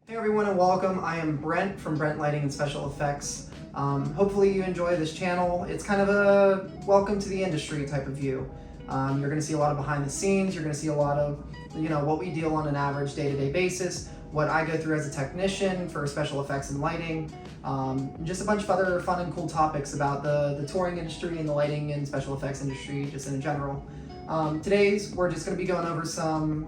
Hey everyone and welcome. I am Brent from Brent Lighting and Special Effects. Hopefully you enjoy this channel. It's kind of a welcome to the industry type of view. You're going to see a lot of behind the scenes. You're going to see a lot of, what we deal on an average day-to-day basis, what I go through as a technician for special effects and lighting, and just a bunch of other fun and cool topics about the touring industry and the lighting and special effects industry just in general. Today's we're just going to be going over some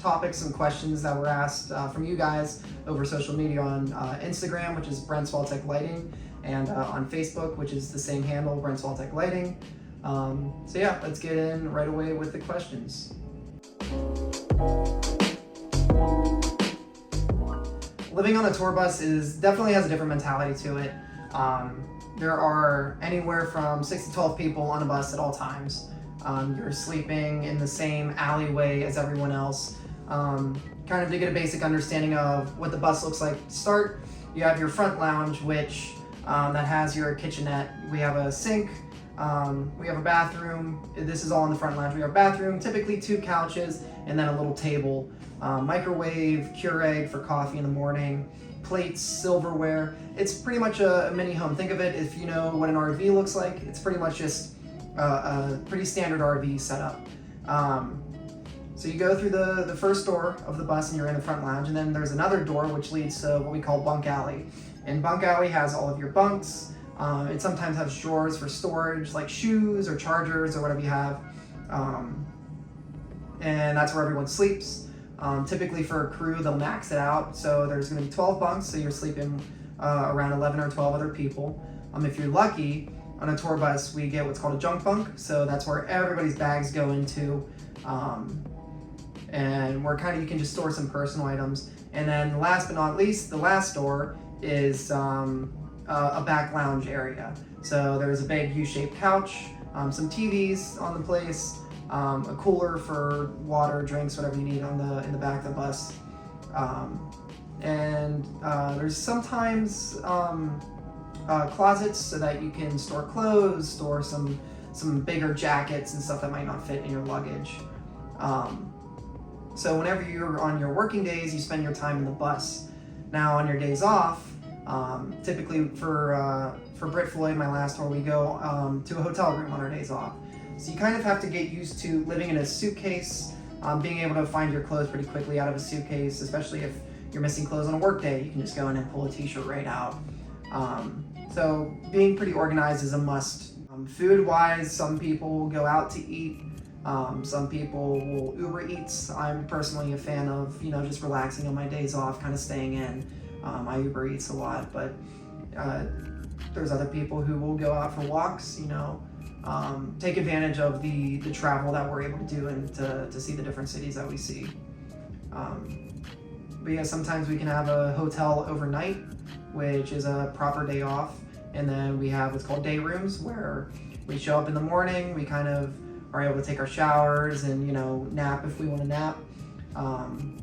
topics and questions that were asked from you guys over social media on Instagram, which is Brent Swaltek Lighting, and on Facebook, which is the same handle, Brent Swaltek Lighting. So yeah, let's get in right away with the questions. Living on a tour bus definitely has a different mentality to it. There are anywhere from 6 to 12 people on a bus at all times. You're sleeping in the same alleyway as everyone else. Kind of to get a basic understanding of what the bus looks like to start, you have your front lounge, which that has your kitchenette. We have a sink, we have a bathroom. This is all in the front lounge. We have a bathroom, typically 2 couches, and then a little table. Microwave, Keurig for coffee in the morning, plates, silverware. It's pretty much a mini home. Think of it, if you know what an RV looks like, it's pretty much just a pretty standard RV setup. So you go through the first door of the bus and you're in the front lounge, and then there's another door which leads to what we call bunk alley. And bunk alley has all of your bunks. It sometimes has drawers for storage, like shoes or chargers or whatever you have. And that's where everyone sleeps. Typically for a crew, they'll max it out. So there's gonna be 12 bunks, so you're sleeping around 11 or 12 other people. If you're lucky, on a tour bus, we get what's called a junk bunk. So that's where everybody's bags go into. And where you can just store some personal items. And then last but not least, the last door is a back lounge area. So there's a big U-shaped couch, some TVs on the place, a cooler for water, drinks, whatever you need in the back of the bus. And there's sometimes closets so that you can store clothes, store some bigger jackets and stuff that might not fit in your luggage. So whenever you're on your working days, you spend your time in the bus. Now on your days off, typically for Brit, Floyd, my last tour, we go to a hotel room on our days off. So you kind of have to get used to living in a suitcase, being able to find your clothes pretty quickly out of a suitcase, especially if you're missing clothes on a work day. You can just go in and pull a t-shirt right out. So being pretty organized is a must. Food-wise, some people will go out to eat. Some people will Uber Eats. I'm personally a fan of, just relaxing on my days off, kind of staying in. I Uber Eats a lot, but there's other people who will go out for walks, take advantage of the travel that we're able to do and to see the different cities that we see. But yeah, sometimes we can have a hotel overnight, which is a proper day off. And then we have what's called day rooms, where we show up in the morning, we kind of are able to take our showers and, nap if we want to nap. And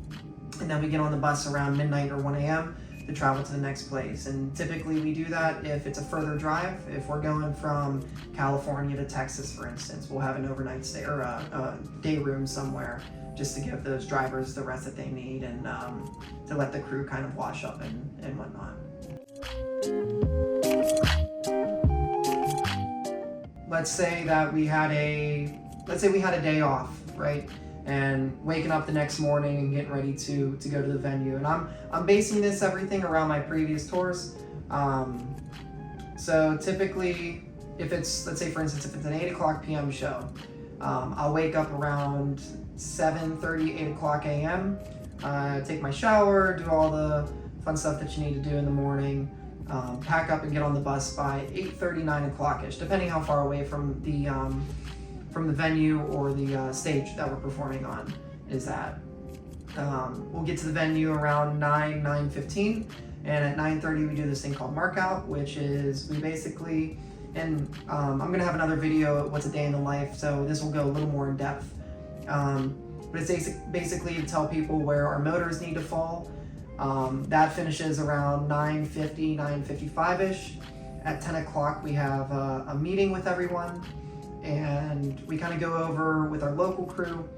then we get on the bus around midnight or 1 a.m. to travel to the next place. And typically we do that if it's a further drive. If we're going from California to Texas, for instance, we'll have an overnight stay or a day room somewhere, just to give those drivers the rest that they need and to let the crew kind of wash up and whatnot. Let's say that we had a day off, right? And waking up the next morning and getting ready to go to the venue. And I'm basing everything around my previous tours. So typically, if it's, let's say for instance, if it's an 8 o'clock p.m. show, I'll wake up around 7:30, 8 o'clock a.m., take my shower, do all the fun stuff that you need to do in the morning, pack up and get on the bus by 8:30, 9 o'clock-ish, depending how far away from the venue or the stage that we're performing on is at. We'll get to the venue around 9:15, and at 9:30 we do this thing called mark out, which is we basically, and I'm gonna have another video, what's a day in the life, so this will go a little more in depth. But it's basically to tell people where our motors need to fall. That finishes around 9:50, 9:55-ish. At 10 o'clock we have a meeting with everyone, and we kind of go over with our local crew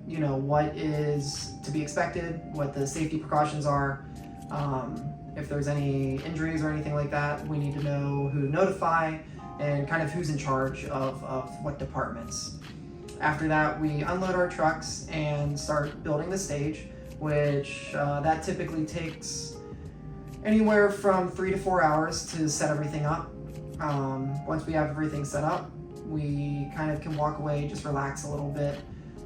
you know, what is to be expected, what the safety precautions are. If there's any injuries or anything like that, we need to know who to notify and kind of who's in charge of what departments. After that, we unload our trucks and start building the stage, which that typically takes anywhere from 3 to 4 hours to set everything up. Once we have everything set up, we kind of can walk away, just relax a little bit.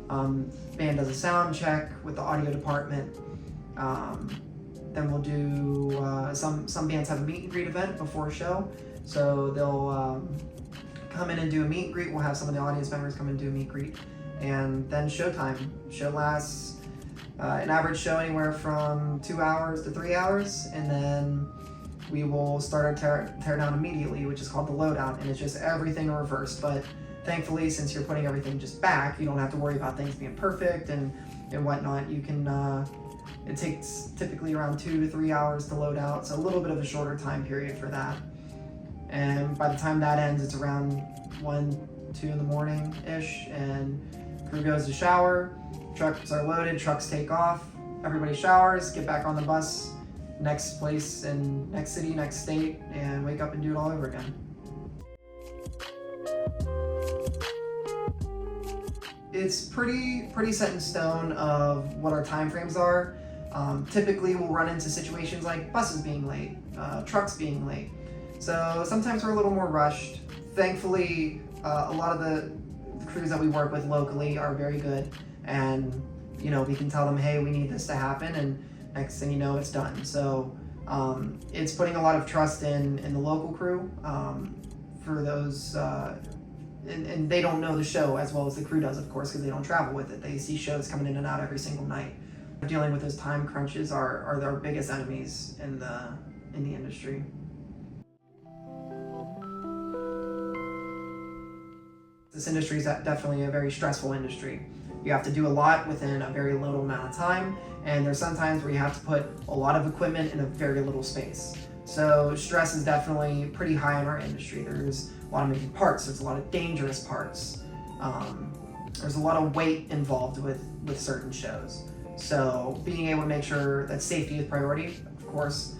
Band does a sound check with the audio department. Then we'll do, some bands have a meet and greet event before a show. So they'll come in and do a meet and greet. We'll have some of the audience members come and do a meet and greet. And then showtime. Show lasts an average show anywhere from 2 hours to 3 hours. And then we will start our tear down immediately, which is called the loadout. And it's just everything in reverse. But thankfully, since you're putting everything just back, you don't have to worry about things being perfect and whatnot. You can, it takes typically around 2 to 3 hours to load out. So a little bit of a shorter time period for that. And by the time that ends, it's around 1, 2 in the morning-ish, and crew goes to shower, trucks are loaded, trucks take off, everybody showers, get back on the bus, next place and next city, next state, and wake up and do it all over again. It's pretty set in stone of what our time frames are. Typically, we'll run into situations like buses being late, trucks being late. So sometimes we're a little more rushed. Thankfully, a lot of the crews that we work with locally are very good, and you know, we can tell them, hey, we need this to happen, and next thing you know, it's done. So it's putting a lot of trust in the local crew for those, and they don't know the show as well as the crew does, of course, because they don't travel with it. They see shows coming in and out every single night. Dealing with those time crunches are our biggest enemies in the industry. This industry is definitely a very stressful industry. You have to do a lot within a very little amount of time, and there's sometimes where you have to put a lot of equipment in a very little space. So stress is definitely pretty high in our industry. There's a lot of moving parts, there's a lot of dangerous parts. There's a lot of weight involved with certain shows. So being able to make sure that safety is priority, of course,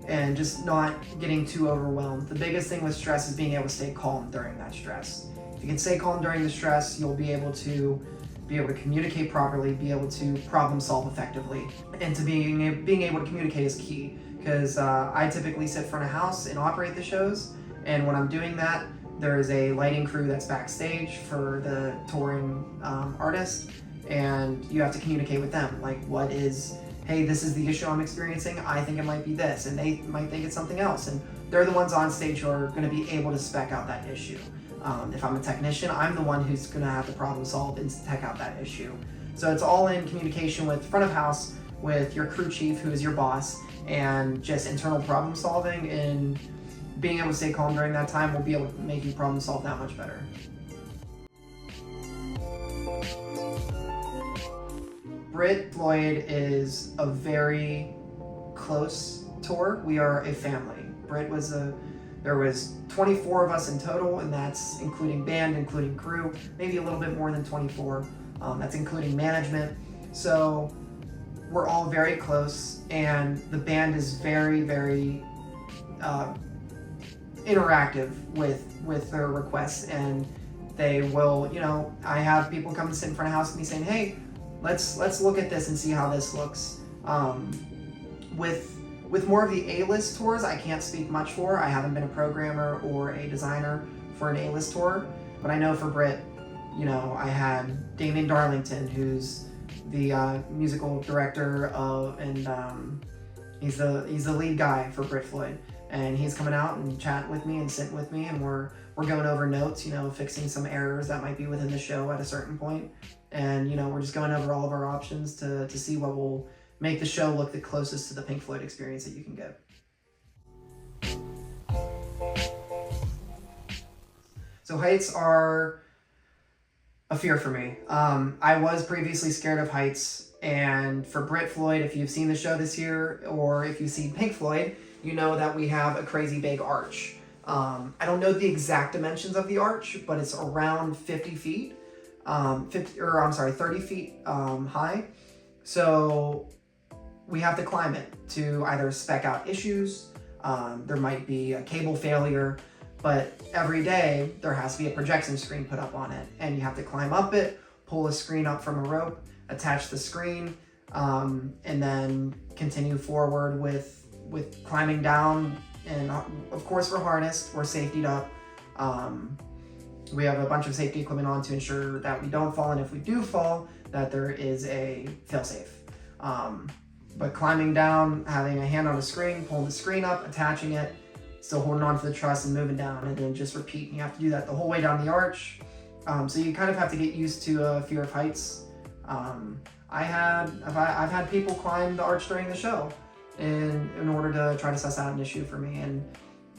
and just not getting too overwhelmed. The biggest thing with stress is being able to stay calm during that stress. If you can stay calm during the stress, you'll be able to communicate properly, be able to problem solve effectively. And to being able to communicate is key, because I typically sit front of house and operate the shows, and when I'm doing that, there is a lighting crew that's backstage for the touring artist, and you have to communicate with them, like, what is, hey, this is the issue I'm experiencing, I think it might be this, and they might think it's something else, and they're the ones on stage who are going to be able to spec out that issue. If I'm a technician, I'm the one who's going to have to problem solve and spec out that issue. So it's all in communication with front of house, with your crew chief, who is your boss, and just internal problem solving, and being able to stay calm during that time will be able to make you problem solve that much better. Brit, Floyd is a very close tour. We are a family. Brit was there was 24 of us in total, and that's including band, including crew, maybe a little bit more than 24. That's including management. So we're all very close, and the band is very, very interactive with their requests, and they will, you know, I have people come and sit in front of house with me saying, hey, let's look at this and see how this looks. With more of the A-list tours, I can't speak much for. I haven't been a programmer or a designer for an A-list tour, but I know for Brit, you know, I had Damien Darlington, who's the musical director of, and he's the lead guy for Brit Floyd, and he's coming out and chatting with me and sitting with me, and we're going over notes, you know, fixing some errors that might be within the show at a certain point. And, you know, we're just going over all of our options to see what will make the show look the closest to the Pink Floyd experience that you can get. So heights are a fear for me. I was previously scared of heights, and for Brit Floyd, if you've seen the show this year, or if you've seen Pink Floyd, you know that we have a crazy big arch. I don't know the exact dimensions of the arch, but it's around 50 feet. 30 feet high. So we have to climb it to either spec out issues. There might be a cable failure, but every day there has to be a projection screen put up on it, and you have to climb up it, pull a screen up from a rope, attach the screen, and then continue forward with climbing down. And of course we're harnessed, we're safetied up. We have a bunch of safety equipment on to ensure that we don't fall, and if we do fall, that there is a fail-safe. But climbing down, having a hand on the screen, pulling the screen up, attaching it, still holding onto the truss and moving down, and then just repeat. And you have to do that the whole way down the arch. So you kind of have to get used to fear of heights. I've had people climb the arch during the show in order to try to suss out an issue for me, and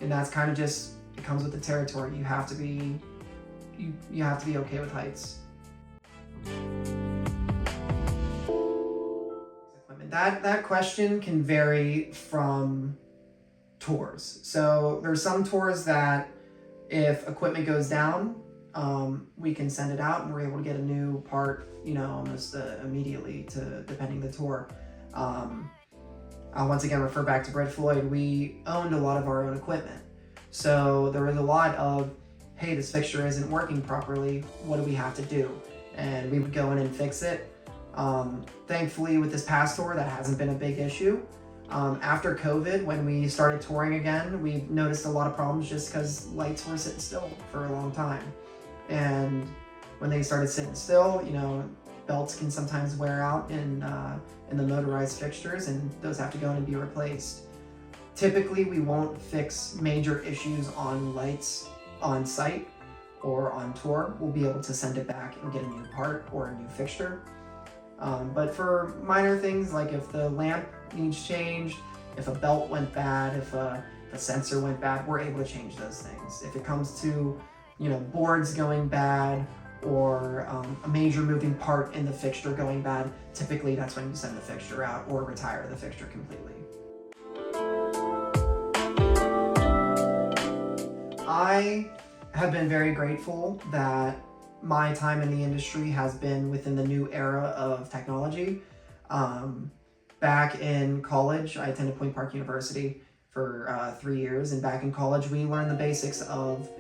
that's kind of just, it comes with the territory. You have to be okay with heights. That question can vary from tours. So there's some tours that if equipment goes down, we can send it out and we're able to get a new part, almost immediately, depending the tour. I'll once again refer back to Brent Floyd. We owned a lot of our own equipment. So there was a lot of, hey, this fixture isn't working properly, what do we have to do? And we would go in and fix it. Thankfully, with this past tour, that hasn't been a big issue. After COVID, when we started touring again, we noticed a lot of problems just because lights were sitting still for a long time. And when they started sitting still, belts can sometimes wear out in the motorized fixtures, and those have to go in and be replaced. Typically, we won't fix major issues on lights on site or on tour. We'll be able to send it back and get a new part or a new fixture. But for minor things, like if the lamp needs changed, if a belt went bad, if a sensor went bad, we're able to change those things. If it comes to, boards going bad or a major moving part in the fixture going bad, typically that's when you send the fixture out or retire the fixture completely. I have been very grateful that my time in the industry has been within the new era of technology. Back in college, I attended Point Park University for 3 years, and back in college we learned the basics of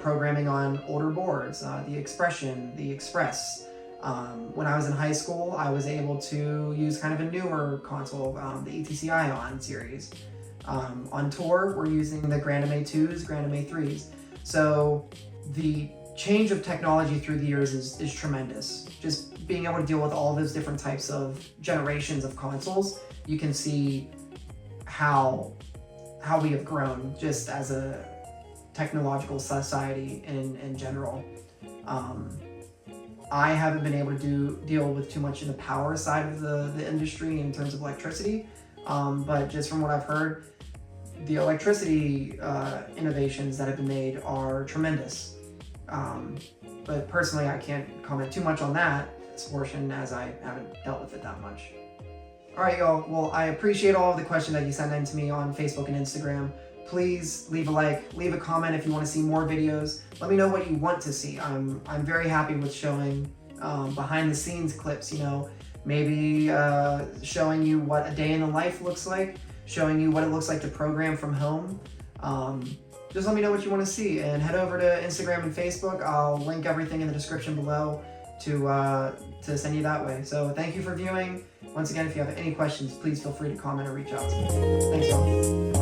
programming on older boards, the Expression, the Express. When I was in high school, I was able to use kind of a newer console, the ETC Ion series. On tour, we're using the Grand MA2s, Grand MA3s. So the change of technology through the years is tremendous. Just being able to deal with all those different types of generations of consoles, you can see how we have grown just as a technological society in general. I haven't been able to deal with too much in the power side of the industry in terms of electricity, but just from what I've heard, the electricity innovations that have been made are tremendous. But personally, I can't comment too much on that portion as I haven't dealt with it that much. All right, y'all. Well, I appreciate all of the questions that you send in to me on Facebook and Instagram. Please leave a like, leave a comment if you want to see more videos. Let me know what you want to see. I'm very happy with showing behind the scenes clips, maybe showing you what a day in the life looks like, showing you what it looks like to program from home. Just let me know what you want to see, and head over to Instagram and Facebook. I'll link everything in the description below to send you that way. So thank you for viewing. Once again, if you have any questions, please feel free to comment or reach out to me. Thanks, y'all.